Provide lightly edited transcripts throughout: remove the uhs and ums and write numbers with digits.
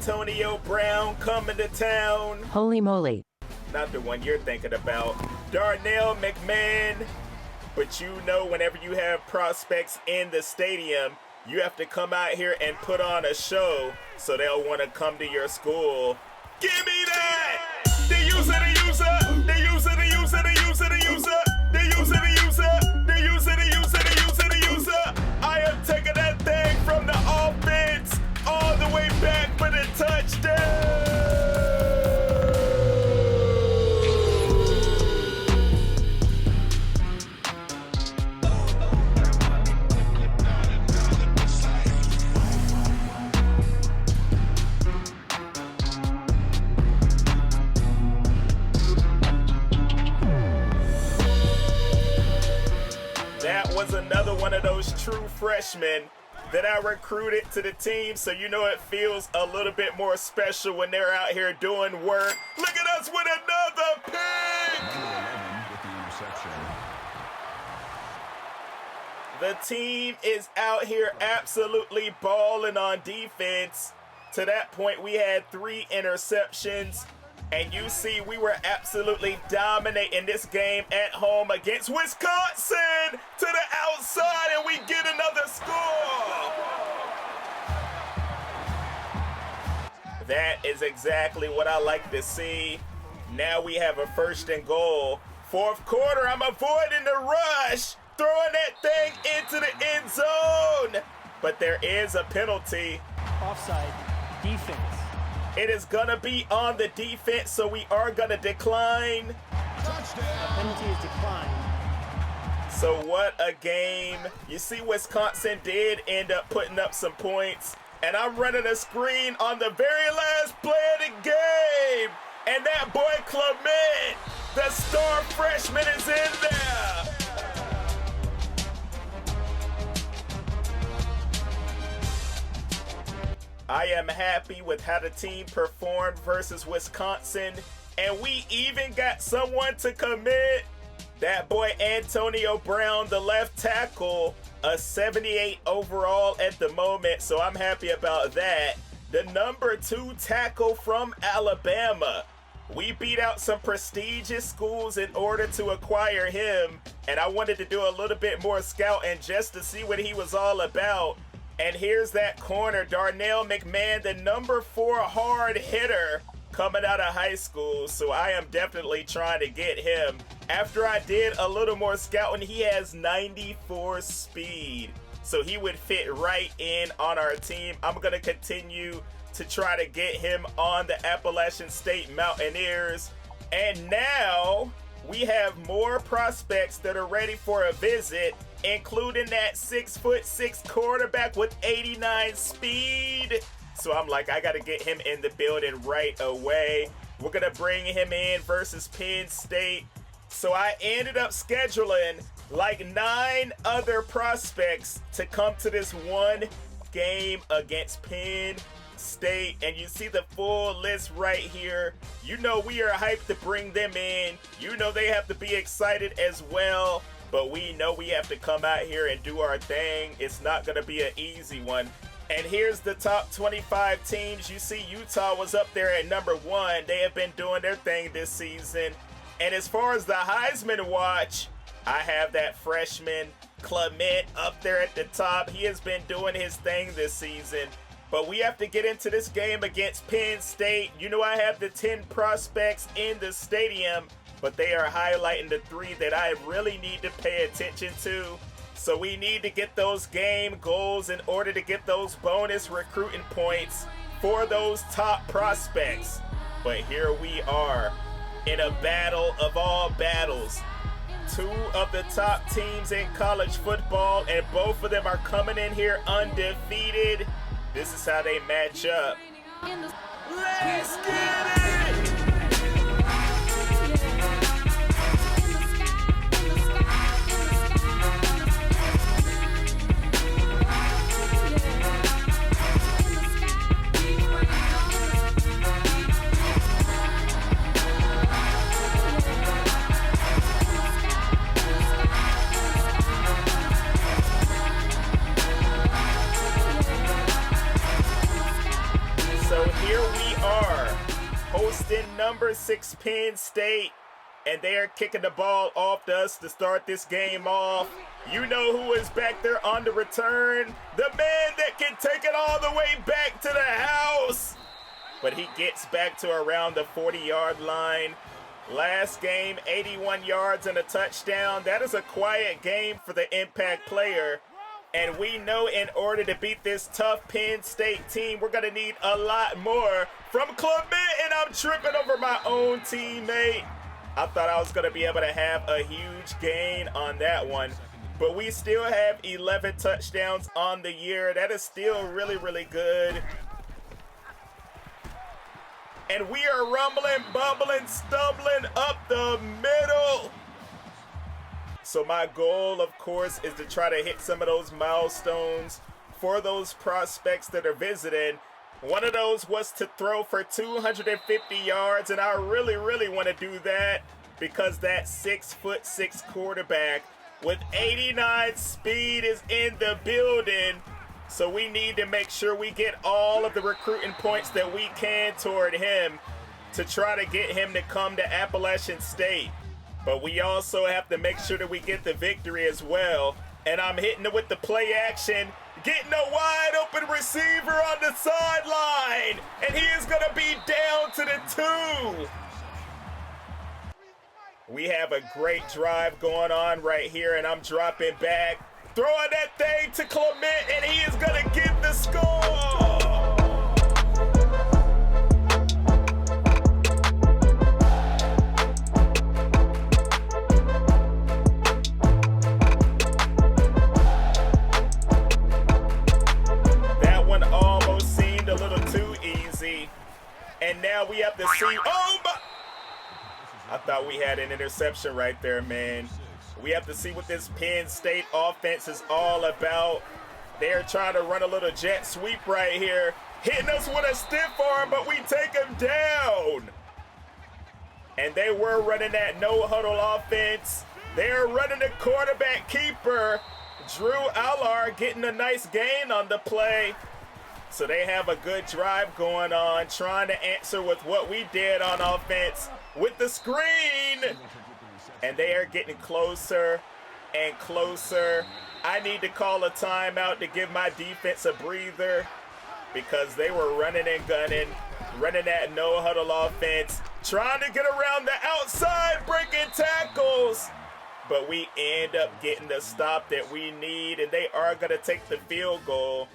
Antonio Brown coming to town. Holy moly. Not the one you're thinking about. Darnell McMahon. But you know, whenever you have prospects in the stadium, you have to come out here and put on a show so they'll want to come to your school. Give me that! The user, the user, the user, the user, the user, the user, the user, the user, the user, the user, the user, the user. I am taking that thing from the offense all the way back for the touchdown. That was another one of those true freshmen that I recruited to the team, so you know it feels a little bit more special when they're out here doing work. Look at us with another pick! With the interception. The team is out here absolutely balling on defense. To that point, we had 3 interceptions. And you see, we were absolutely dominating this game at home against Wisconsin to the outside, and we get another score. That is exactly what I like to see. Now we have a 1st and goal. 4th quarter, I'm avoiding the rush, throwing that thing into the end zone. But there is a penalty. Offside, defense. It is gonna be on the defense, so we are gonna decline. Touchdown. Penalty is declined. So what a game. You see, Wisconsin did end up putting up some points, and I'm running a screen on the very last play of the game. And that boy Clement, the star freshman, is in there. I am happy with how the team performed versus Wisconsin, and we even got someone to commit. That boy Antonio Brown, the left tackle, a 78 overall at the moment, so I'm happy about that. The number 2 tackle from Alabama. We beat out some prestigious schools in order to acquire him, and I wanted to do a little bit more scouting just to see what he was all about. And here's that corner, Darnell McMahon, the number 4 hard hitter coming out of high school. So I am definitely trying to get him. After I did a little more scouting, he has 94 speed. So he would fit right in on our team. I'm going to continue to try to get him on the Appalachian State Mountaineers. And now we have more prospects that are ready for a visit, including that 6'6" quarterback with 89 speed. So I'm like, I got to get him in the building right away. We're going to bring him in versus Penn State. So I ended up scheduling like 9 other prospects to come to this one game against Penn State, and you see the full list right here. You know we are hyped to bring them in. You know they have to be excited as well, but we know we have to come out here and do our thing. It's not going to be an easy one. And here's the top 25 teams. You see Utah was up there at number 1. They have been doing their thing this season. And as far as the Heisman watch, I have that freshman Clement up there at the top. He has been doing his thing this season. But we have to get into this game against Penn State. You know I have the 10 prospects in the stadium, but they are highlighting the 3 that I really need to pay attention to. So we need to get those game goals in order to get those bonus recruiting points for those top prospects. But here we are in a battle of all battles. 2 of the top teams in college football, and both of them are coming in here undefeated. This is how they match up. Let's get it! So here number 6 Penn State, and they are kicking the ball off to us to start this game off. You know who is back there on the return? The man that can take it all the way back to the house. But he gets back to around the 40-yard line. Last game, 81 yards and a touchdown. That is a quiet game for the impact player. And we know in order to beat this tough Penn State team, we're going to need a lot more from Clement, and I'm tripping over my own teammate. I thought I was going to be able to have a huge gain on that one. But we still have 11 touchdowns on the year. That is still really, really good. And we are rumbling, bumbling, stumbling up the middle. So my goal, of course, is to try to hit some of those milestones for those prospects that are visiting. One of those was to throw for 250 yards, and I really, really want to do that because that 6'6" quarterback with 89 speed is in the building. So we need to make sure we get all of the recruiting points that we can toward him to try to get him to come to Appalachian State. But we also have to make sure that we get the victory as well. And I'm hitting it with the play action, getting a wide open receiver on the sideline. And he is going to be down to the 2. We have a great drive going on right here, and I'm dropping back, throwing that thing to Clement, and he is going to get the score. That one almost seemed a little too easy. And now we have to see, oh my, I thought we had an interception right there, man. We have to see what this Penn State offense is all about. They're trying to run a little jet sweep right here, hitting us with a stiff arm, but we take them down. And they were running that no-huddle offense. They're running the quarterback keeper. Drew Allard getting a nice gain on the play. So they have a good drive going on, trying to answer with what we did on offense with the screen. And they are getting closer and closer. I need to call a timeout to give my defense a breather because they were running and gunning, running that no-huddle offense, trying to get around the outside, breaking tackles. But we end up getting the stop that we need, and they are going to take the field goal.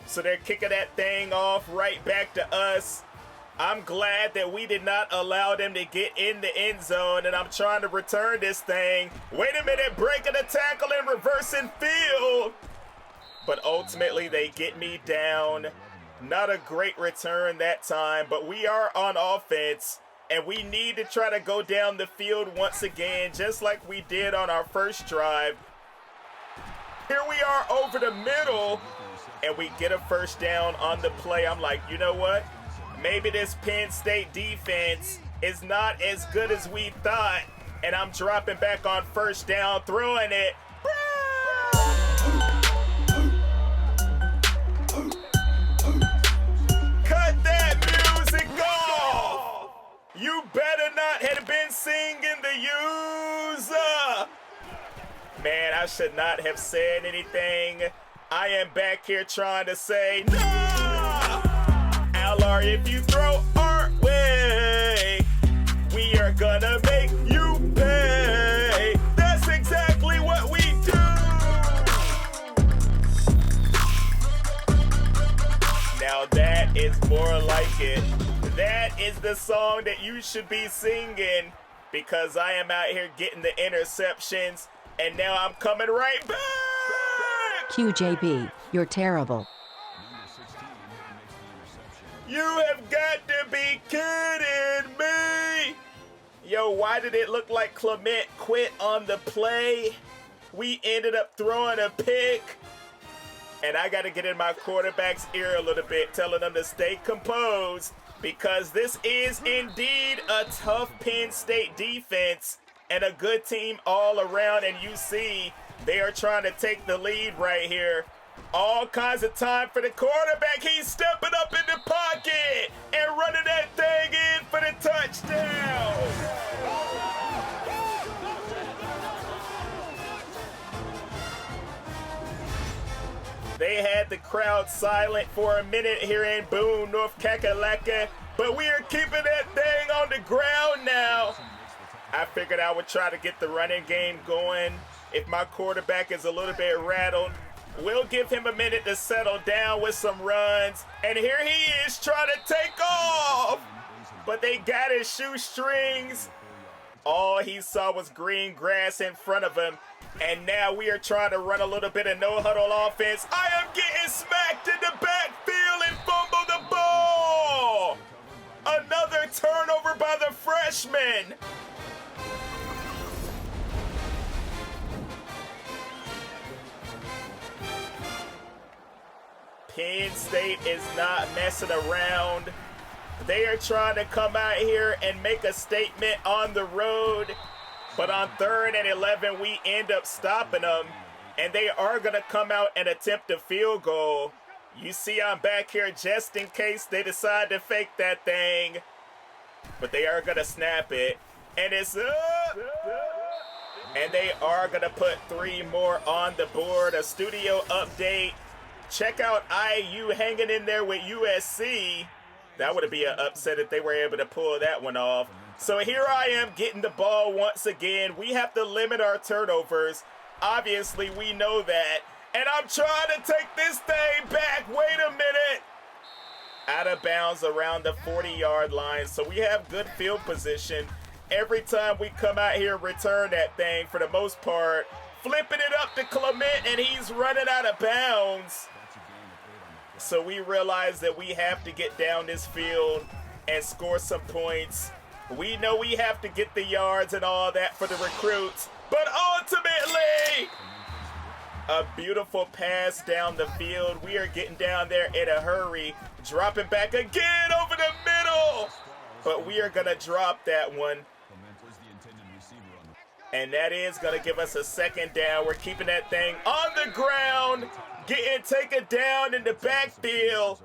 So they're kicking that thing off right back to us. I'm glad that we did not allow them to get in the end zone, and I'm trying to return this thing. Wait a minute, breaking a tackle and reversing field. But ultimately, they get me down. Not a great return that time, but we are on offense, and we need to try to go down the field once again, just like we did on our first drive. Here we are over the middle, and we get a first down on the play. I'm like, you know what? Maybe this Penn State defense is not as good as we thought, and I'm dropping back on first down, throwing it. Cut that music off! You better not have been singing the user. Man, I should not have said anything. I am back here trying to say, no! Allard, if you throw our way, we are gonna make you pay. That's exactly what we do. Now that is more like it. That is the song that you should be singing because I am out here getting the interceptions, and now I'm coming right back. QJB, you're terrible. You have got to be kidding me! Yo, why did it look like Clement quit on the play? We ended up throwing a pick. And I got to get in my quarterback's ear a little bit, telling them to stay composed because this is indeed a tough Penn State defense and a good team all around. And you see, they are trying to take the lead right here. All kinds of time for the quarterback. He's stepping up in the pocket and running that thing in for the touchdown. They had the crowd silent for a minute here in Boone, North Kakalaka, but we are keeping that thing on the ground now. I figured I would try to get the running game going. If my quarterback is a little bit rattled, we'll give him a minute to settle down with some runs. And here he is trying to take off, but they got his shoestrings. All he saw was green grass in front of him. And now we are trying to run a little bit of no-huddle offense. I am getting smacked in the backfield and fumble the ball. Another turnover by the freshman. Penn State is not messing around. They are trying to come out here and make a statement on the road. But on 3rd and 11, we end up stopping them. And they are going to come out and attempt a field goal. You see I'm back here just in case they decide to fake that thing. But they are going to snap it. And it's up. And they are going to put 3 more on the board. A studio update. Check out IU hanging in there with USC. That would be an upset if they were able to pull that one off. So here I am getting the ball once again. We have to limit our turnovers. Obviously, we know that. And I'm trying to take this thing back. Wait a minute. Out of bounds around the 40-yard line. So we have good field position. Every time we come out here and return that thing, for the most part, flipping it up to Clement, and he's running out of bounds. So we realize that we have to get down this field and score some points. We know we have to get the yards and all that for the recruits, but ultimately, a beautiful pass down the field. We are getting down there in a hurry, dropping back again over the middle, but we are going to drop that one. And that is going to give us a 2nd down. We're keeping that thing on the ground, getting taken down in the backfield.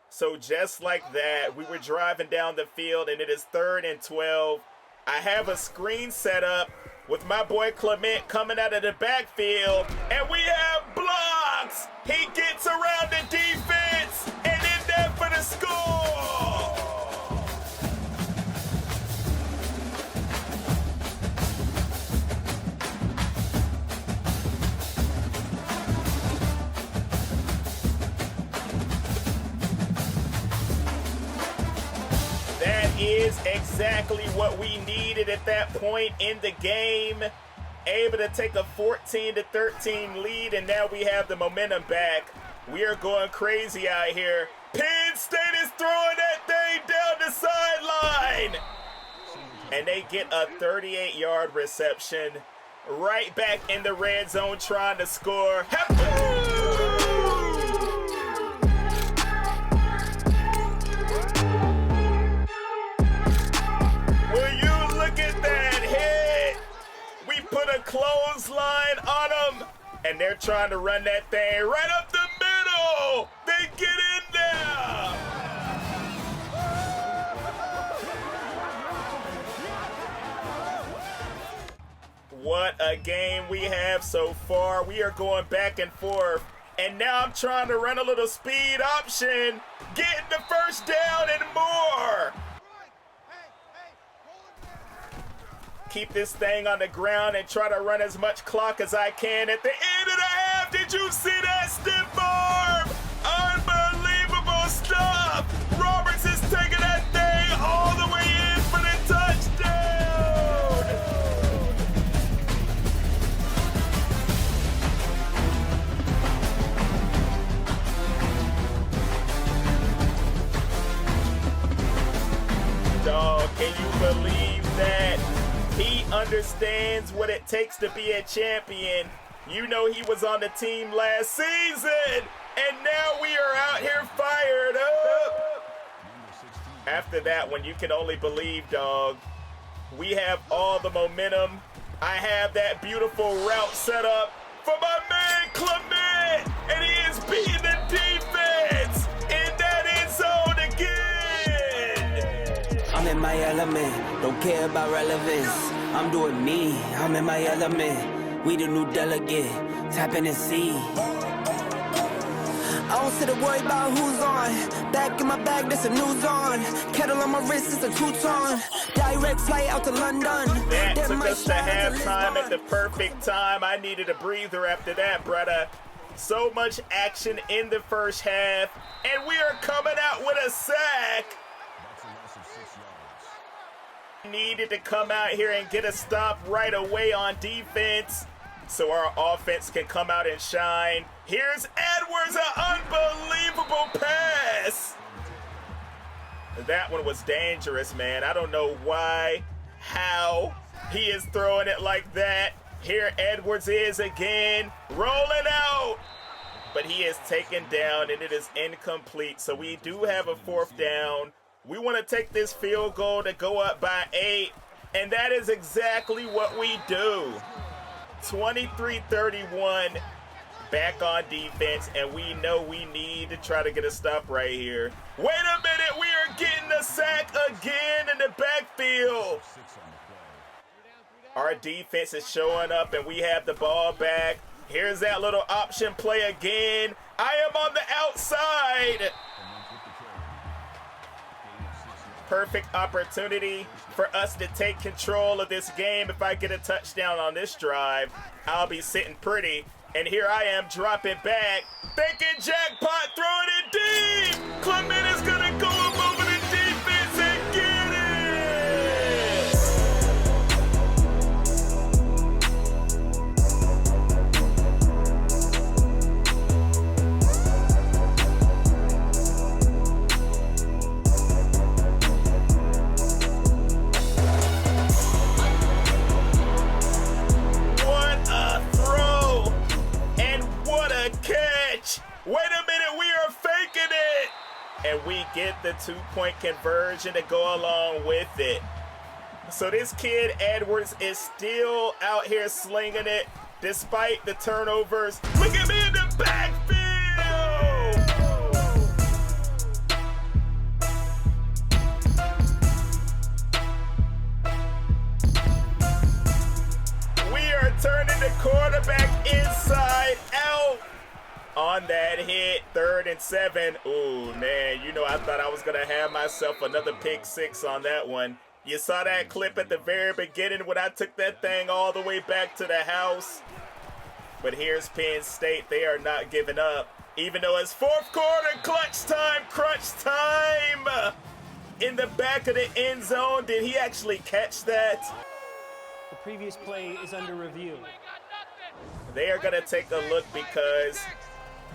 So just like that, we were driving down the field, and it is 3rd and 12. I have a screen set up with my boy Clement coming out of the backfield, and we have blocks. He gets around the defense, and in there for the score. Is exactly what we needed at that point in the game. Able to take a 14-13 lead, and now we have the momentum back. We are going crazy out here. Penn State is throwing that thing down the sideline, and they get a 38-yard reception. Right back in the red zone trying to score. Will you look at that hit? We put a clothesline on them, and they're trying to run that thing right up the middle. They get in there. What a game we have so far. We are going back and forth, and now I'm trying to run a little speed option, getting the 1st down and more. Keep this thing on the ground and try to run as much clock as I can. At the end of the half, did you see that stiff arm? Unbelievable stuff. Roberts is taking that thing all the way in for the touchdown. Dog, can you believe that? He understands what it takes to be a champion. You know he was on the team last season, and now we are out here fired up. After that one, you can only believe, dog. We have all the momentum. I have that beautiful route set up for my man Clement, and my element, don't care about relevance. I'm doing me, I'm in my element. We the new delegate, tapping and see. I don't sit and worry about who's on. Back in my bag, that's a new zone. Kettle on my wrist, it's a two-tone. Direct flight out to London. That Then took my us to shot is a halftime at the Lisbon. perfect time. I needed a breather after that, brother. So much action in the first half, and we are coming out with a sack. That's a loss of 6 yards. Needed to come out here and get a stop right away on defense so our offense can come out and shine. Here's Edwards, an unbelievable pass. That one was dangerous, man. I don't know why, how he is throwing it like that. Here Edwards is again, rolling out. But he is taken down, and it is incomplete. So we do have a 4th down. We want to take this field goal to go up by 8, and that is exactly what we do. 23-31, back on defense, and we know we need to try to get a stop right here. Wait a minute, we are getting a sack again in the backfield. 6 on the play. Our defense is showing up, and we have the ball back. Here's that little option play again. I am on the outside. Perfect opportunity for us to take control of this game. If I get a touchdown on this drive, I'll be sitting pretty. And here I am dropping back, thinking jackpot, throwing it deep. Clement is going to go up over the defense and get it. What a throw, and what a catch. Wait a minute, we are faking it. And we get the 2-point conversion to go along with it. So this kid Edwards is still out here slinging it despite the turnovers. Look at me in the backfield. We are turning the quarterback inside out on that hit. 3rd and 7. Ooh, man, you know, I thought I was going to have myself another pick 6 on that one. You saw that clip at the very beginning when I took that thing all the way back to the house. But here's Penn State. They are not giving up. Even though it's 4th quarter, clutch time, crunch time. In the back of the end zone. Did he actually catch that? The previous play is under review. They are going to take a look because,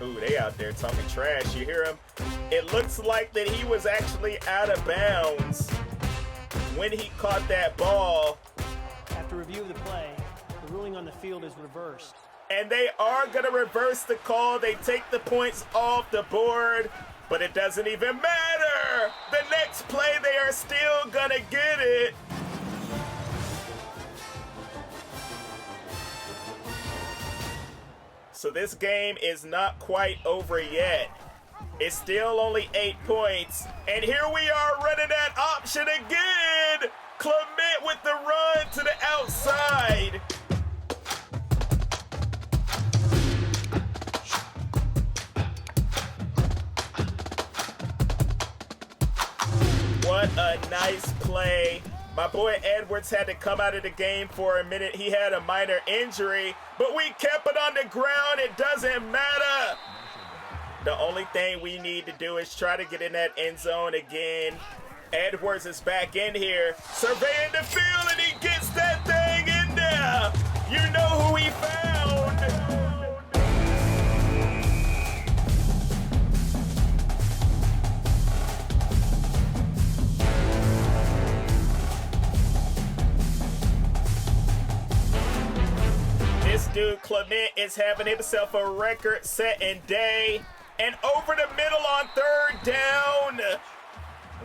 ooh, they out there talking trash. You hear him? It looks like that he was actually out of bounds when he caught that ball. After review of the play, the ruling on the field is reversed. And they are going to reverse the call. They take the points off the board, but it doesn't even matter. The next play, they are still going to get it. So this game is not quite over yet. It's still only 8 points. And here we are running that option again. Clement with the run to the outside. What a nice play. My boy Edwards had to come out of the game for a minute. He had a minor injury, but we kept it on the ground. It doesn't matter. The only thing we need to do is try to get in that end zone again. Edwards is back in here, surveying the field, and he gets that thing in there. You know who he found. This dude Clement is having himself a record-setting day. And over the middle on 3rd down.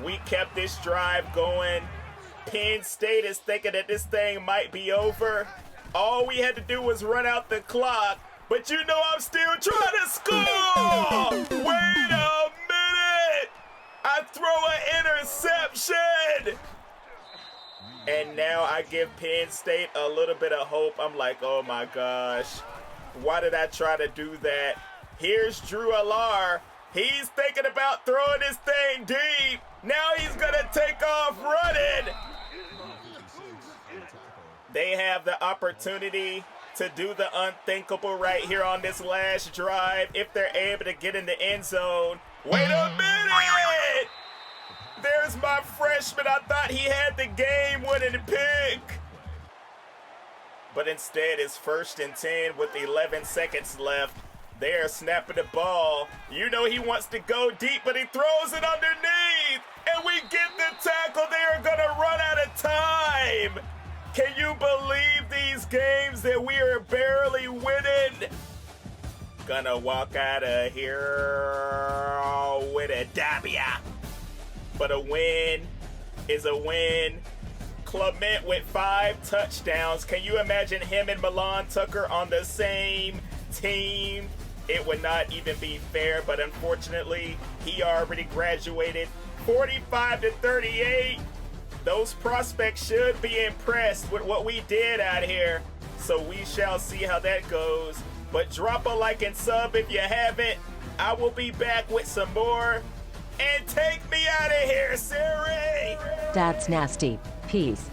We kept this drive going. Penn State is thinking that this thing might be over. All we had to do was run out the clock. But you know I'm still trying to score! Wait a minute! I throw an interception! And now I give Penn State a little bit of hope. I'm like, oh my gosh, why did I try to do that? Here's Drew Alar. He's thinking about throwing this thing deep. Now he's gonna take off running. They have the opportunity to do the unthinkable right here on this last drive if they're able to get in the end zone. Wait a minute! There's my freshman. I thought he had the game-winning pick. But instead, it's 1st and 10 with 11 seconds left. They're snapping the ball. You know he wants to go deep, but he throws it underneath. And we get the tackle. They are going to run out of time. Can you believe these games that we are barely winning? Gonna walk out of here with a W. But a win is a win. Clement with 5 touchdowns. Can you imagine him and Milan Tucker on the same team? It would not even be fair, but unfortunately, he already graduated. 45-38. Those prospects should be impressed with what we did out here. So we shall see how that goes. But drop a like and sub if you haven't. I will be back with some more. And take me out of here, Siri! That's nasty. Peace.